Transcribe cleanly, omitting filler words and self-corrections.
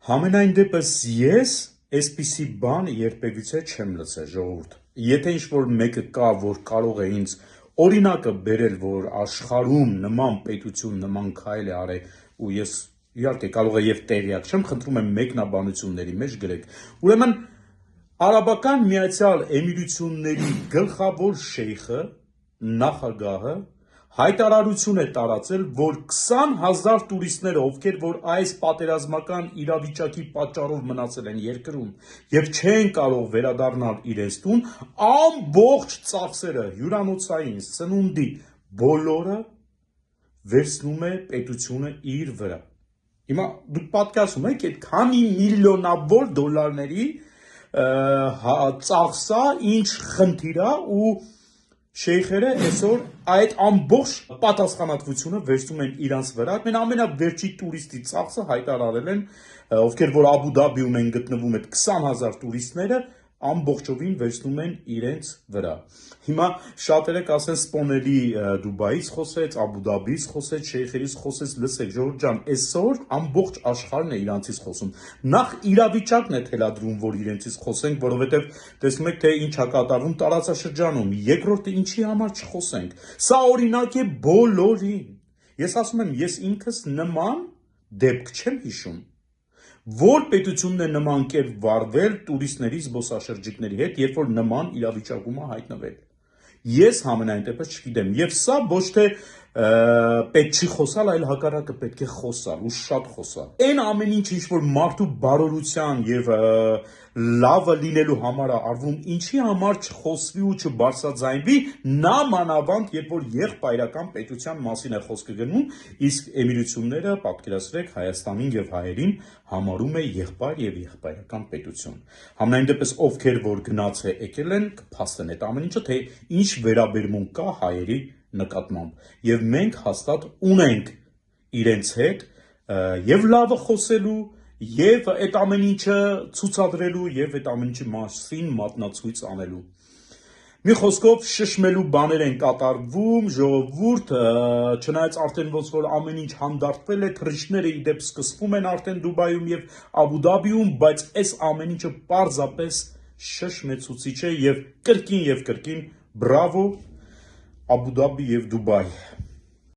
Համենայն դեպս ես այսպիսի բան երբևիցե չեմ լսել, ժողովուրդ։ Եթե ինչ-որ մեկը կա, որ կարող է ինձ օրինակը բերել, որ աշխարհում նման պետություն, նման քայլ է արել, ու ես իհարկե կարող է եւ տեղյակ չեմ, խնդրում եմ մեկնաբանությունների մեջ գրեք։ Ուրեմն Արաբական Միացյալ Էմիրությունների գլխավոր շեյխը, նախագահը հայտարարություն է տարածել, որ 20,000 տուրիստները, ովքեր որ այս պատերազմական իրավիճակի պատճառով մնացել են երկրում եւ չեն կարող վերադառնալ իրենց տուն, ամբողջ ծախսերը հյուրանոցային, սնունդի, բոլորը վերցնում է պետությունը իր վրա։ Հիմա դուք պատկերացնում եք, այդ քանի միլիոնավոր դոլարների ծախսա, ինչ խնդիր է, ու շեյխերը այսօր այդ ամբողջ պատասխանատվությունը վերցնում են իրանց վրա։ Մեն ամենավերջի տուրիստի ծախսը հայտարարել են, ովքեր որ Աբու Դաբիում են գտնվում, այդ 20,000 տուրիստները ամբողջովին վերցնում են իրենց վրա։ Հիմա շատերը կասեն սպոների Դուբայից խոսեց, Աբու Դաբիից խոսեց, շեյխերից խոսեց, լսեք ժողովուրդ ջան, այսօր ամբողջ աշխարհն է իրանցից խոսում։ Նախ իրավիճակն է թելադրում, որ իրենցից խոսենք, որովհետև տեսնում եք, թե ինչ է կատարվում տարածաշրջանում։ Երկրորդը ինչի համար չխոսենք։ Սա օրինակ է բոլորին։ Ես ասում եմ, ես ինքս նման դեպք չեմ հիշում, որ պետությունն է նման կերպ վարվել տուրիստների, զբոսաշրջիկների հետ, երբ որ նման իրավիճակում է հայտնվել։ Ես համենայն դեպս չգիտեմ, եւ սա ոչ թե պետք չի խոսալ, այլ հակառակը պետք է խոսալ ու շատ խոսալ։ Այն ամեն ինչ, ինչ որ մարդու բարօրության եւ լավը լինելու համար է արվում, ինչի համար չխոսվի ու չբարձրաձայնվի, նամանավանդ, երբ որ եղբայրական պետության մասին է խոսքը գնում, իսկ էմիրությունները, պատկերացրեք, Հայաստանին եւ հայերին համարում է եղբայր եւ եղբայրական պետություն։ Համենայն դեպս ովքեր որ գնաց է եկել են, կփաստեն այդ ամեն ինչը, թե ինչ վերաբերմունք կա հայերի նկատմամբ, եւ մենք հաստատ ունենք իրենց հետ եւ լավը խոսելու, եւ այդ ամեն ինչը ցուցադրելու, եւ այդ ամեն ինչի մասին մատնացույց անելու։ Մի խոսքով շշմելու բաներ են կատարվում, ժողովուրդ, չնայած արդեն ոնց որ ամեն ինչ հանդարտվել է, թռիչքները իդեպ սկսվում են արդեն Դուբայում եւ Աբու Դաբիում, բայց այս ամեն ինչը պարզապես շշմեցուցիչ է եւ կրկին բրավո Աբու Դաբի եւ Դուբայ։